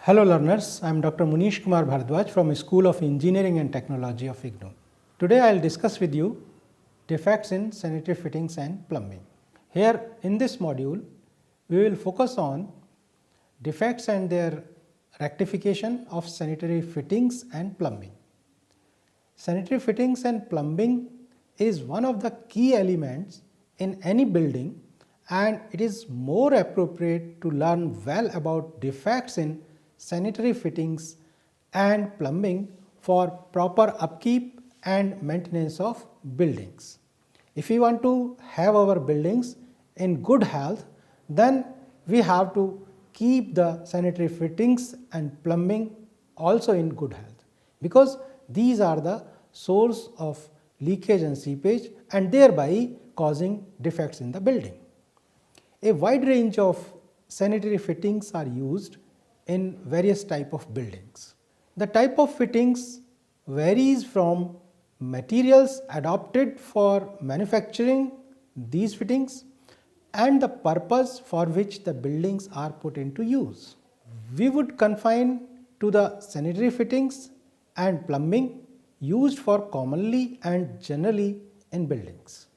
Hello learners, I am Dr. Munish Kumar Bharadwaj from School of Engineering and Technology of IGNOU. Today I will discuss with you defects in sanitary fittings and plumbing. Here in this module, we will focus on defects and their rectification of sanitary fittings and plumbing. Sanitary fittings and plumbing is one of the key elements in any building, and it is more appropriate to learn well about defects in sanitary fittings and plumbing for proper upkeep and maintenance of buildings. If we want to have our buildings in good health, then we have to keep the sanitary fittings and plumbing also in good health, because these are the source of leakage and seepage and thereby causing defects in the building. A wide range of sanitary fittings are used in various type of buildings. The type of fittings varies from materials adopted for manufacturing these fittings and the purpose for which the buildings are put into use. We would confine to the sanitary fittings and plumbing used for commonly and generally in buildings.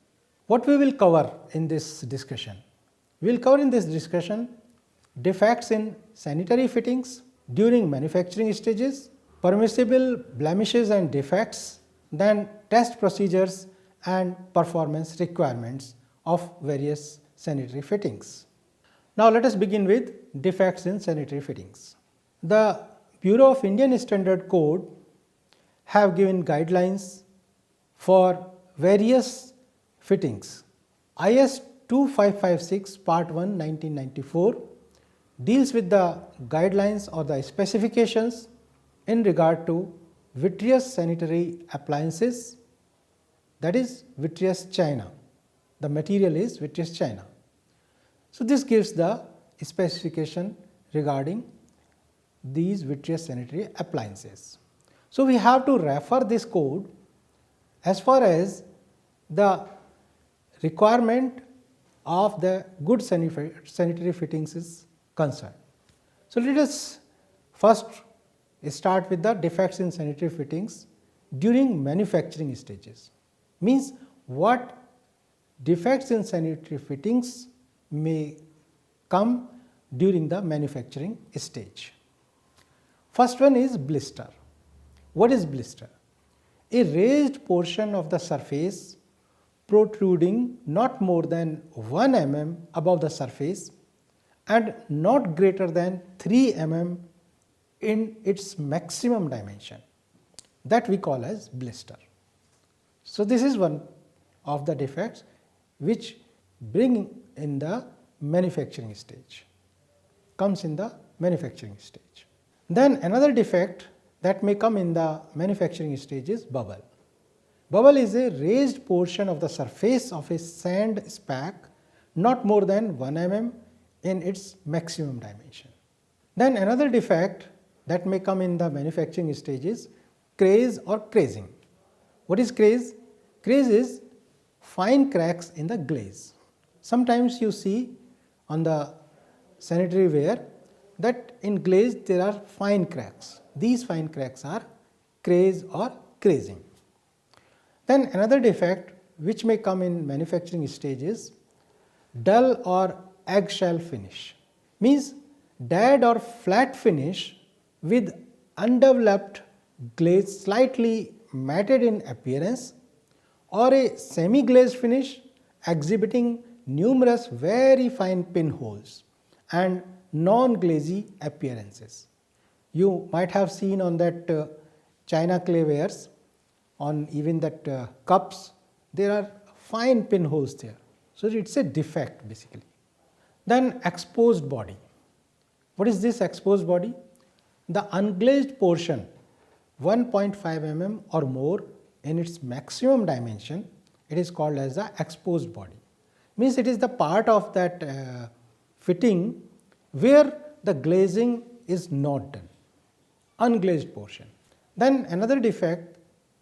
What we will cover in this discussion? We will cover in this discussion defects in sanitary fittings during manufacturing stages, permissible blemishes and defects, then test procedures and performance requirements of various sanitary fittings. Now let us begin with defects in sanitary fittings. The Bureau of Indian Standard Code have given guidelines for various fittings. IS 2556 Part 1 1994 deals with the guidelines or the specifications in regard to vitreous sanitary appliances, that is vitreous china. The material is vitreous china. So this gives the specification regarding these vitreous sanitary appliances. So we have to refer this code as far as the requirement of the good sanitary fittings is concerned. So let us first start with the defects in sanitary fittings during manufacturing stages. Means what defects in sanitary fittings may come during the manufacturing stage. First one is blister. What is blister? A raised portion of the surface protruding not more than 1 mm above the surface and not greater than 3 mm in its maximum dimension, that we call as blister. So this is one of the defects which bring in the manufacturing stage, comes in the manufacturing stage. Then another defect that may come in the manufacturing stage is bubble. Bubble is a raised portion of the surface of a sand speck not more than 1 mm in its maximum dimension. Then another defect that may come in the manufacturing stage is craze or crazing. What is craze? Craze is fine cracks in the glaze. Sometimes you see on the sanitary ware that in glaze there are fine cracks. These fine cracks are craze or crazing. Then another defect which may come in manufacturing stage is dull or eggshell finish. Means dead or flat finish with undeveloped glaze slightly matted in appearance, or a semi-glazed finish exhibiting numerous very fine pinholes and non-glazy appearances. You might have seen on that china clay wares, on even that cups, there are fine pinholes there. So it is a defect basically. Then exposed body. What is this exposed body? The unglazed portion 1.5 mm or more in its maximum dimension, it is called as the exposed body. Means it is the part of that fitting where the glazing is not done, unglazed portion. Then another defect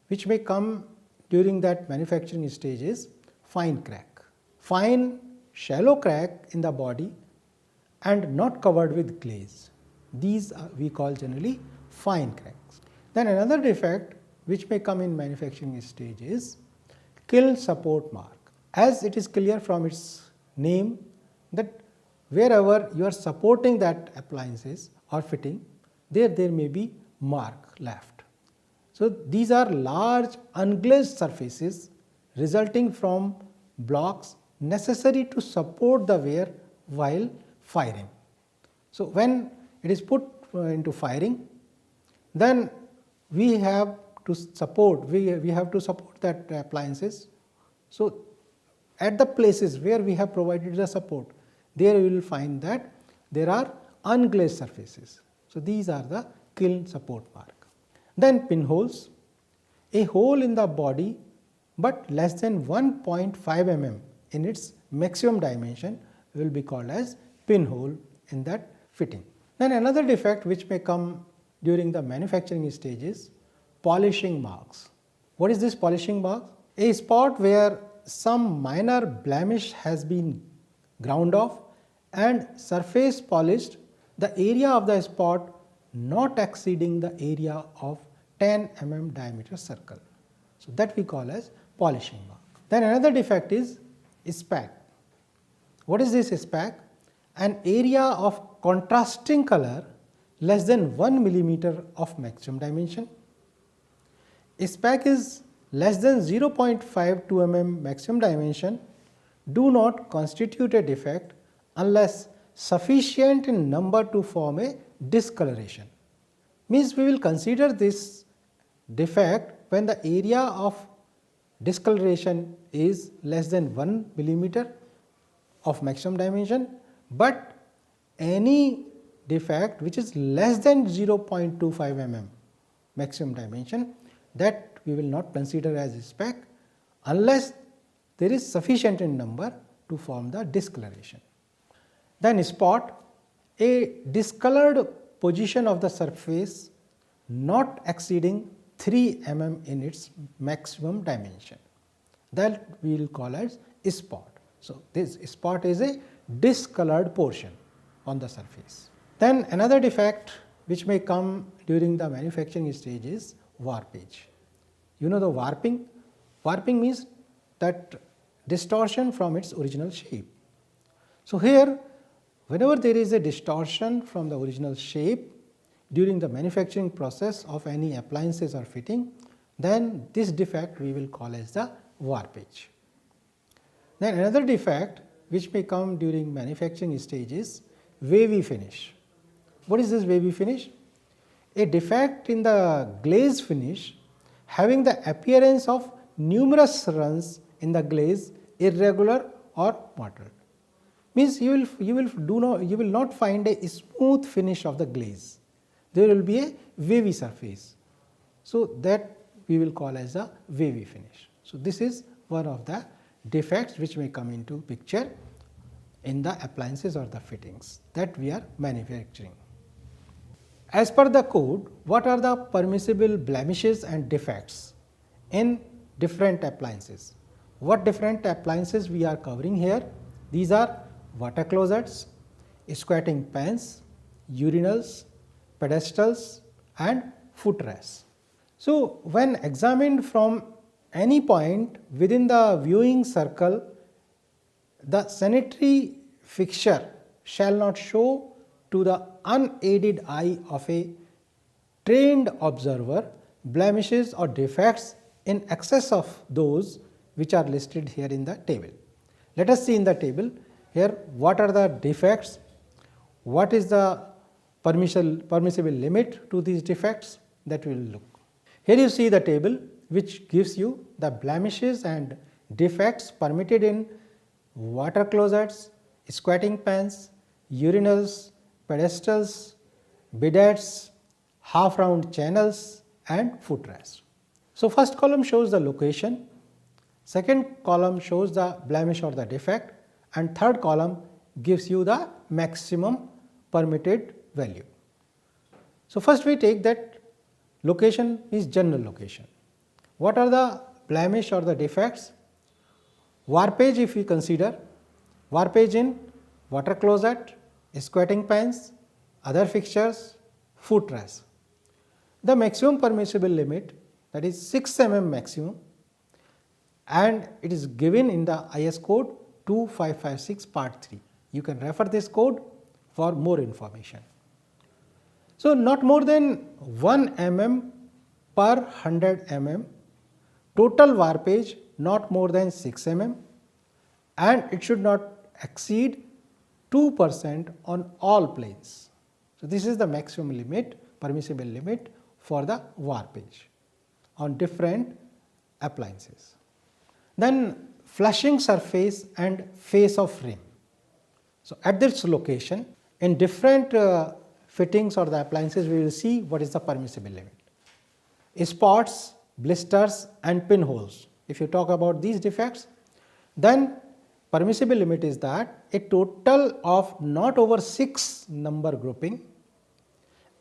which may come during that manufacturing stage is fine crack. Fine shallow crack in the body and not covered with glaze. These we call generally fine cracks. Then another defect which may come in manufacturing stage is kiln support mark. As it is clear from its name that wherever you are supporting that appliances or fitting, there may be mark left. So these are large unglazed surfaces resulting from blocks necessary to support the wear while firing. So when it is put into firing, then we have to support that appliances. So at the places where we have provided the support, there you will find that there are unglazed surfaces. So these are the kiln support mark. Then pinholes, a hole in the body but less than 1.5 mm in its maximum dimension will be called as pinhole in that fitting. Then another defect which may come during the manufacturing stage is polishing marks. What is this polishing mark? A spot where some minor blemish has been ground off and surface polished, the area of the spot not exceeding the area of 10 mm diameter circle. So that we call as polishing mark. Then another defect is speck. What is this speck? An area of contrasting color less than 1 millimeter of maximum dimension. Speck is less than 0.52 mm maximum dimension do not constitute a defect unless sufficient in number to form a discoloration. Means we will consider this defect when the area of discoloration is less than 1 millimeter of maximum dimension, but any defect which is less than 0.25 mm maximum dimension, that we will not consider as a speck unless there is sufficient in number to form the discoloration. Then spot, a discolored position of the surface not exceeding 3 mm in its maximum dimension, that we will call as spot. So this spot is a discolored portion on the surface. Then another defect which may come during the manufacturing stage is warpage. You know the warping? Warping means that distortion from its original shape. So here, whenever there is a distortion from the original shape during the manufacturing process of any appliances or fitting, then this defect we will call as the warpage. Then another defect which may come during manufacturing stage is wavy finish. What is this wavy finish? A defect in the glaze finish having the appearance of numerous runs in the glaze, irregular or mottled. Means you will not find a smooth finish of the glaze. There will be a wavy surface. So that we will call as a wavy finish. So this is one of the defects which may come into picture in the appliances or the fittings that we are manufacturing. As per the code, what are the permissible blemishes and defects in different appliances? What different appliances we are covering here? These are water closets, squatting pans, urinals, pedestals and footrests. So when examined from any point within the viewing circle, the sanitary fixture shall not show to the unaided eye of a trained observer blemishes or defects in excess of those which are listed here in the table. Let us see in the table here what are the defects, what is the permissible limit to these defects, that we will look. Here you see the table which gives you the blemishes and defects permitted in water closets, squatting pans, urinals, pedestals, bidets, half round channels and footrests. So first column shows the location, second column shows the blemish or the defect, and third column gives you the maximum permitted value. So first we take that location is general location. What are the blemish or the defects? Warpage, if we consider, warpage in water closet, squatting pans, other fixtures, footrest. The maximum permissible limit, that is 6 mm maximum, and it is given in the IS code 2556 part 3. You can refer this code for more information. So, not more than 1 mm per 100 mm, total warpage not more than 6 mm, and it should not exceed 2% on all planes. So, this is the maximum limit, permissible limit for the warpage on different appliances. Then flushing surface and face of rim. So, at this location in different fittings or the appliances we will see what is the permissible limit. Spots, blisters and pinholes. If you talk about these defects, then permissible limit is that a total of not over 6 number grouping,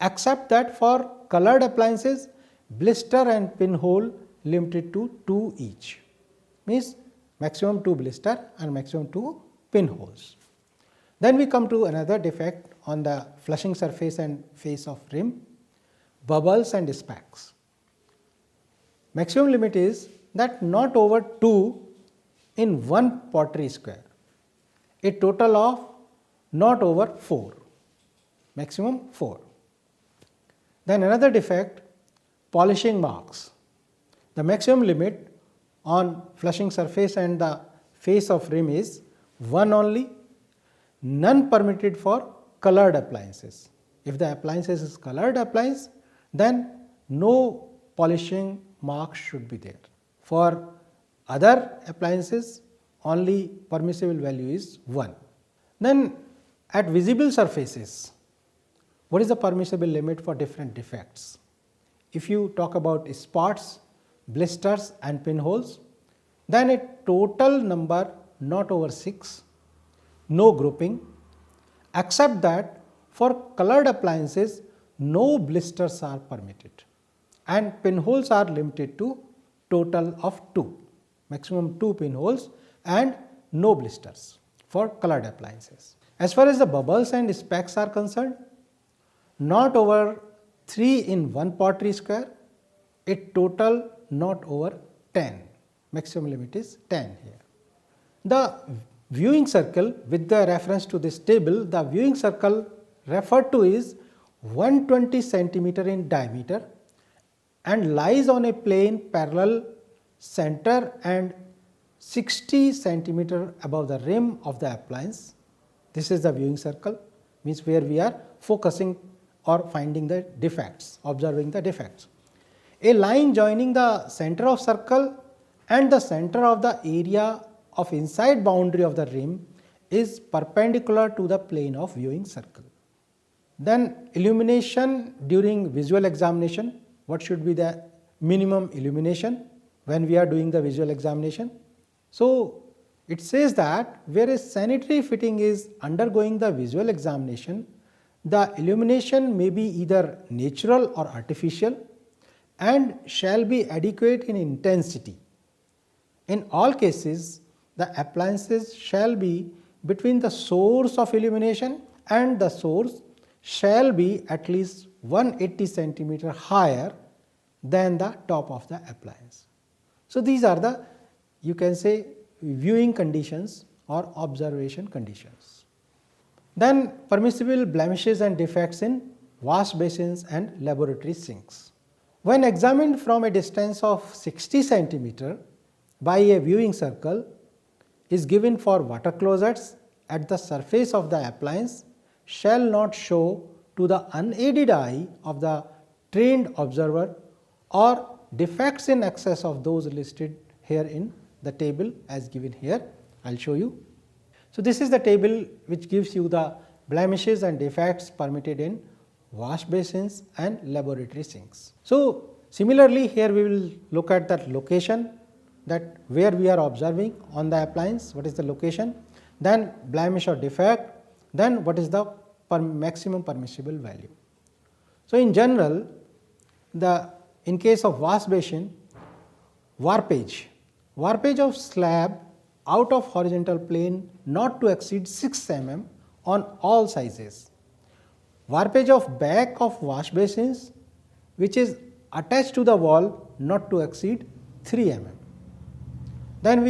except that for colored appliances blister and pinhole limited to 2 each, means maximum 2 blister and maximum 2 pinholes. Then we come to another defect on the flushing surface and face of rim, bubbles and specks. Maximum limit is that not over 2 in 1 pottery square, a total of not over 4, maximum 4. Then another defect, polishing marks. The maximum limit on flushing surface and the face of rim is 1 only, none permitted for colored appliances. If the appliances is colored appliance, then no polishing marks should be there. For other appliances, only permissible value is 1. Then at visible surfaces, what is the permissible limit for different defects? If you talk about spots, blisters and pinholes, then a total number not over 6, no grouping, except that for colored appliances no blisters are permitted and pinholes are limited to total of 2, maximum 2 pinholes and no blisters for colored appliances. As far as the bubbles and specks are concerned, not over 3 in 1 pottery square, a total not over 10, maximum limit is 10 here. The viewing circle, with the reference to this table, the viewing circle referred to is 120 centimeter in diameter and lies on a plane parallel center and 60 centimeter above the rim of the appliance. This is the viewing circle, means where we are focusing or finding the defects, observing the defects. A line joining the center of circle and the center of the area of inside boundary of the rim is perpendicular to the plane of viewing circle. Then illumination during visual examination, what should be the minimum illumination when we are doing the visual examination? So, it says that where a sanitary fitting is undergoing the visual examination, the illumination may be either natural or artificial and shall be adequate in intensity. In all cases, the appliances shall be between the source of illumination and the source shall be at least 180 centimeter higher than the top of the appliance. So, these are the, you can say, viewing conditions or observation conditions. Then permissible blemishes and defects in wash basins and laboratory sinks. When examined from a distance of 60 centimeter by a viewing circle is given for water closets at the surface of the appliance shall not show to the unaided eye of the trained observer or defects in excess of those listed here in the table as given here. I will show you. So, this is the table which gives you the blemishes and defects permitted in wash basins and laboratory sinks. So, similarly here we will look at that location, that where we are observing on the appliance, what is the location, then blemish or defect, then what is the maximum permissible value. So, in general, in case of wash basin, warpage of slab out of horizontal plane not to exceed 6 mm on all sizes. Warpage of back of wash basins which is attached to the wall not to exceed 3 mm. Then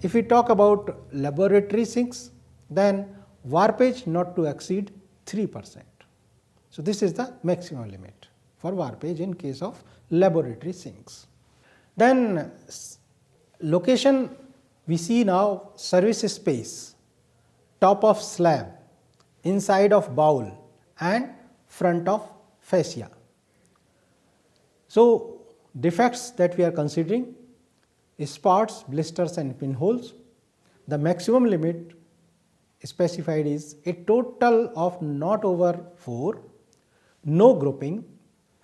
if we talk about laboratory sinks, then warpage not to exceed 3%. So, this is the maximum limit for warpage in case of laboratory sinks. Then location, we see now service space, top of slab, inside of bowl and front of fascia. So, defects that we are considering: spots, blisters and pinholes. The maximum limit specified is a total of not over 4, no grouping,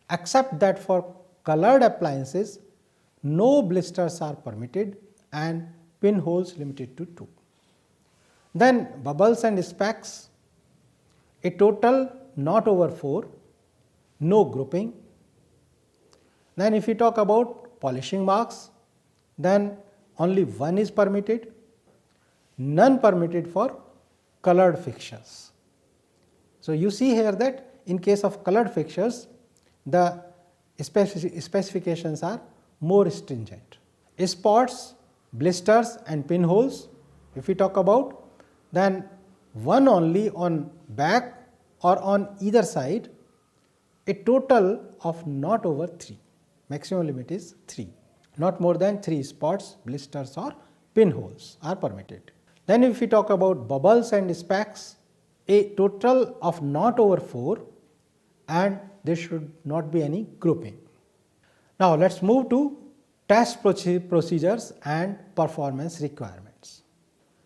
except that for colored appliances no blisters are permitted and pinholes limited to 2. Then bubbles and specks, a total not over 4, no grouping. Then if we talk about polishing marks, then only 1 is permitted, none permitted for colored fixtures. So, you see here that in case of colored fixtures, the specifications are more stringent. Spots, blisters and pinholes, if we talk about, then 1 only on back or on either side, a total of not over 3. Maximum limit is 3. Not more than 3 spots, blisters or pinholes are permitted. Then if we talk about bubbles and specks, a total of not over 4 and there should not be any grouping. Now let us move to test procedures and performance requirements.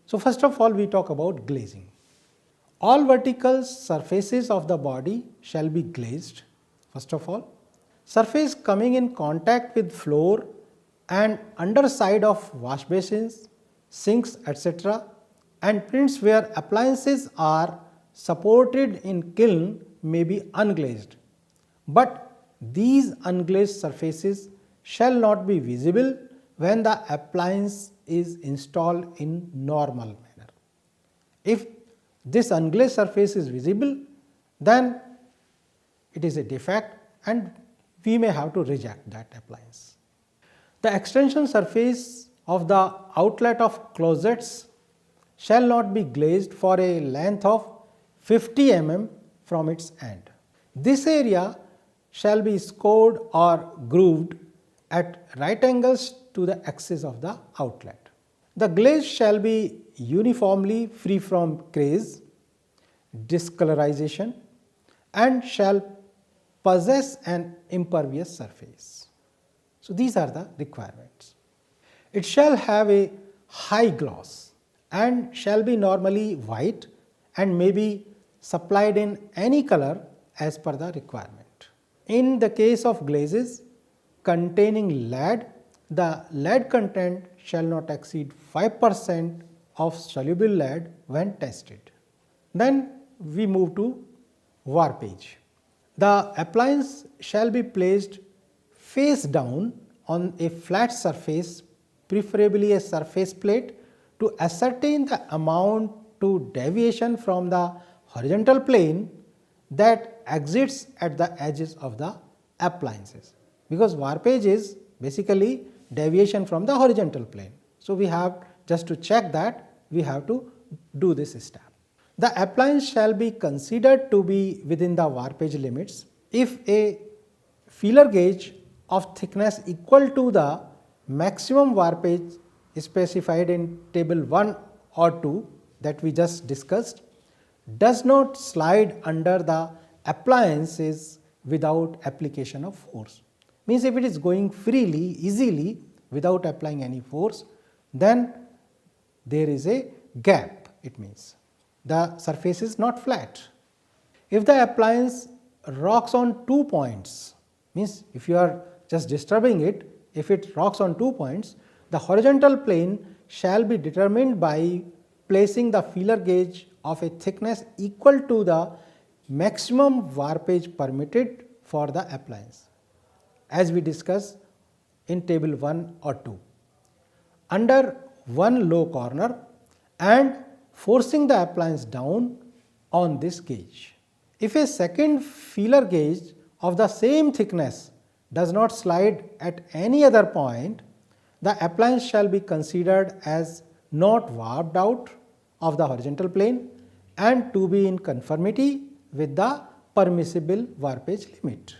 So first of all we talk about glazing. All vertical surfaces of the body shall be glazed. First of all, surface coming in contact with floor and underside of wash basins, sinks, etc., and prints where appliances are supported in kiln may be unglazed, but these unglazed surfaces shall not be visible when the appliance is installed in normal manner. If this unglazed surface is visible, then it is a defect and we may have to reject that appliance. The extension surface of the outlet of closets shall not be glazed for a length of 50 mm from its end. This area shall be scored or grooved at right angles to the axis of the outlet. The glaze shall be uniformly free from craze, discolorization, and shall possess an impervious surface. So, these are the requirements. It shall have a high gloss and shall be normally white and may be supplied in any color as per the requirement. In the case of glazes containing lead, the lead content shall not exceed 5% of soluble lead when tested. Then we move to warpage. The appliance shall be placed face down on a flat surface, preferably a surface plate, to ascertain the amount to deviation from the horizontal plane that exits at the edges of the appliances, because warpage is basically deviation from the horizontal plane. So, we have just to check that we have to do this step. The appliance shall be considered to be within the warpage limits if a feeler gauge of thickness equal to the maximum warpage specified in table 1 or 2 that we just discussed does not slide under the appliances without application of force. Means if it is going freely, easily without applying any force, then there is a gap, it means the surface is not flat. If the appliance rocks on 2 points, means if you are just disturbing it, if it rocks on 2 points, the horizontal plane shall be determined by placing the feeler gauge of a thickness equal to the maximum warpage permitted for the appliance, as we discussed in table 1 or 2, under one low corner and forcing the appliance down on this gauge. If a second feeler gauge of the same thickness does not slide at any other point, the appliance shall be considered as not warped out of the horizontal plane and to be in conformity with the permissible warpage limit.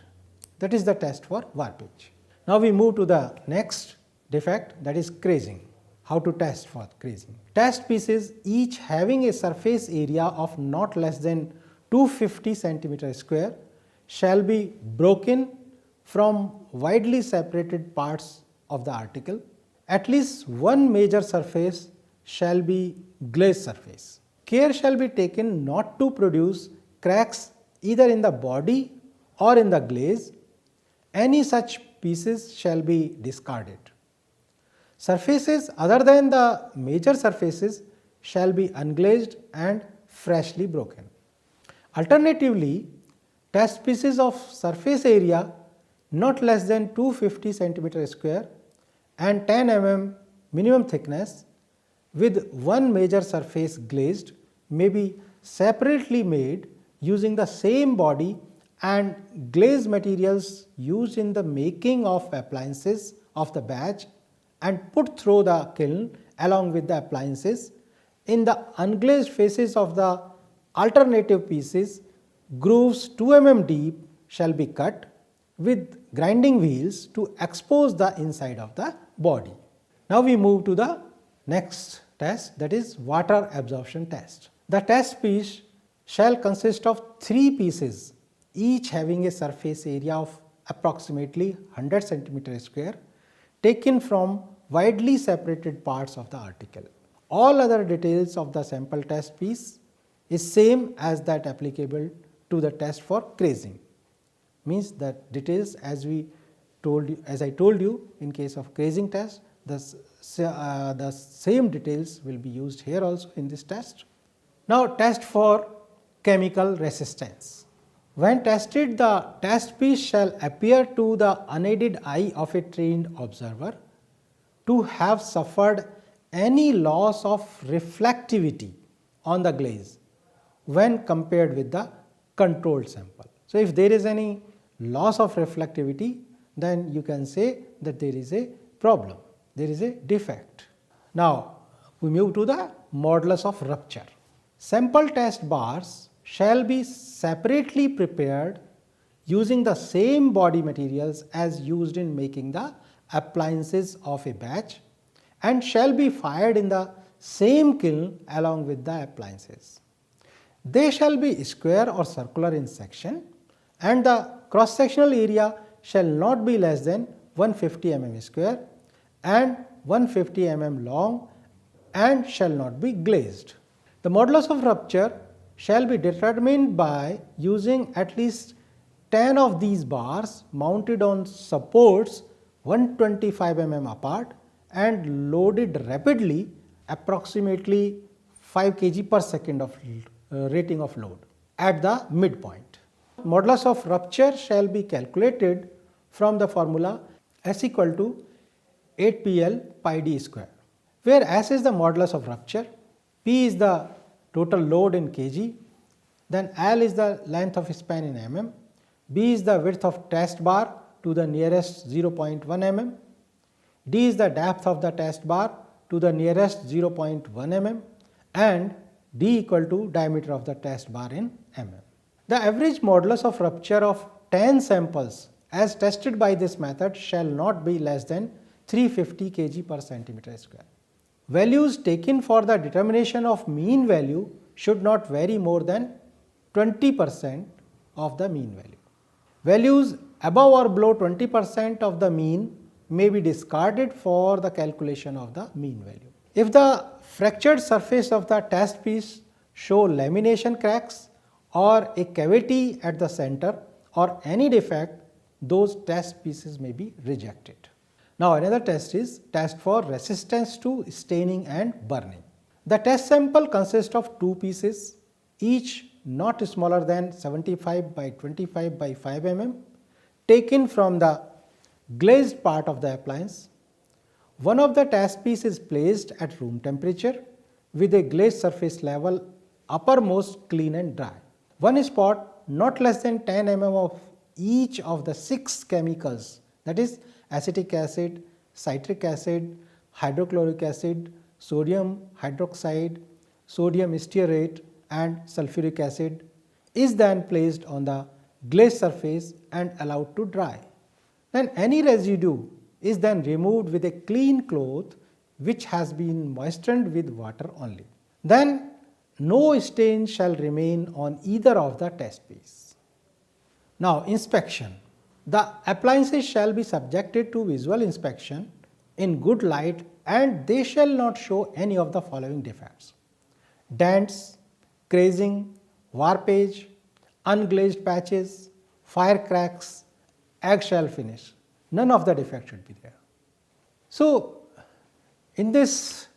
That is the test for warpage. Now we move to the next defect, that is crazing. How to test for crazing? Test pieces each having a surface area of not less than 250 centimeter square shall be broken from widely separated parts of the article. At least one major surface shall be glazed surface. Care shall be taken not to produce cracks either in the body or in the glaze. Any such pieces shall be discarded. Surfaces other than the major surfaces shall be unglazed and freshly broken. Alternatively, test pieces of surface area not less than 250 centimeter square and 10 mm minimum thickness with one major surface glazed may be separately made using the same body and glaze materials used in the making of appliances of the batch and put through the kiln along with the appliances. In the unglazed faces of the alternative pieces, grooves 2 mm deep shall be cut with grinding wheels to expose the inside of the body. Now we move to the next test, that is water absorption test. The test piece shall consist of 3 pieces, each having a surface area of approximately 100 centimeter square, taken from widely separated parts of the article. All other details of the sample test piece is same as that applicable to the test for crazing. Means that details as I told you in case of crazing test, the same details will be used here also in this test. Now test for chemical resistance. When tested, the test piece shall appear to the unaided eye of a trained observer to have suffered any loss of reflectivity on the glaze when compared with the controlled sample. So if there is any loss of reflectivity, then you can say that there is a problem, there is a defect. Now we move to the modulus of rupture. Sample test bars shall be separately prepared using the same body materials as used in making the appliances of a batch and shall be fired in the same kiln along with the appliances. They shall be square or circular in section and the cross sectional area shall not be less than 150 mm square and 150 mm long and shall not be glazed. The modulus of rupture shall be determined by using at least 10 of these bars mounted on supports 125 mm apart and loaded rapidly, approximately 5 kg per second of rating of load at the midpoint. Modulus of rupture shall be calculated from the formula S equal to 8PL pi d square, where S is the modulus of rupture, P is the total load in kg, then L is the length of span in mm, B is the width of test bar to the nearest 0.1 mm, D is the depth of the test bar to the nearest 0.1 mm and D equal to diameter of the test bar in mm. The average modulus of rupture of 10 samples as tested by this method shall not be less than 350 kg per centimeter square. Values taken for the determination of mean value should not vary more than 20% of the mean value. Values above or below 20% of the mean may be discarded for the calculation of the mean value. If the fractured surface of the test piece show lamination cracks or a cavity at the center or any defect, those test pieces may be rejected. Now another test is test for resistance to staining and burning. The test sample consists of 2 pieces, each not smaller than 75 by 25 by 5 mm, taken from the glazed part of the appliance. One of the test piece is placed at room temperature with a glazed surface level uppermost clean and dry. One spot not less than 10 mm of each of the 6 chemicals, that is acetic acid, citric acid, hydrochloric acid, sodium hydroxide, sodium stearate and sulfuric acid, is then placed on the glazed surface and allowed to dry. Then any residue is then removed with a clean cloth which has been moistened with water only. Then no stain shall remain on either of the test piece. Now inspection. The appliances shall be subjected to visual inspection in good light and they shall not show any of the following defects: dents, crazing, warpage, unglazed patches, fire cracks, eggshell finish. None of the defects should be there. So, in this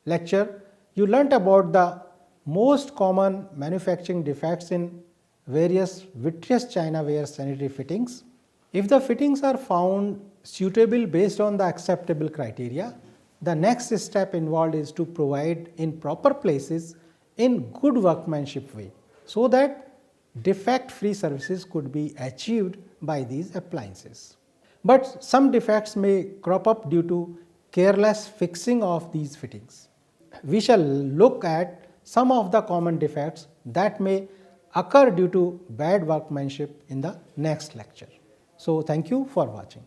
lecture, you learnt about the most common manufacturing defects in various vitreous chinaware sanitary fittings. If the fittings are found suitable based on the acceptable criteria, the next step involved is to provide in proper places in good workmanship way, so that defect-free services could be achieved by these appliances. But some defects may crop up due to careless fixing of these fittings. We shall look at some of the common defects that may occur due to bad workmanship in the next lecture. So, thank you for watching.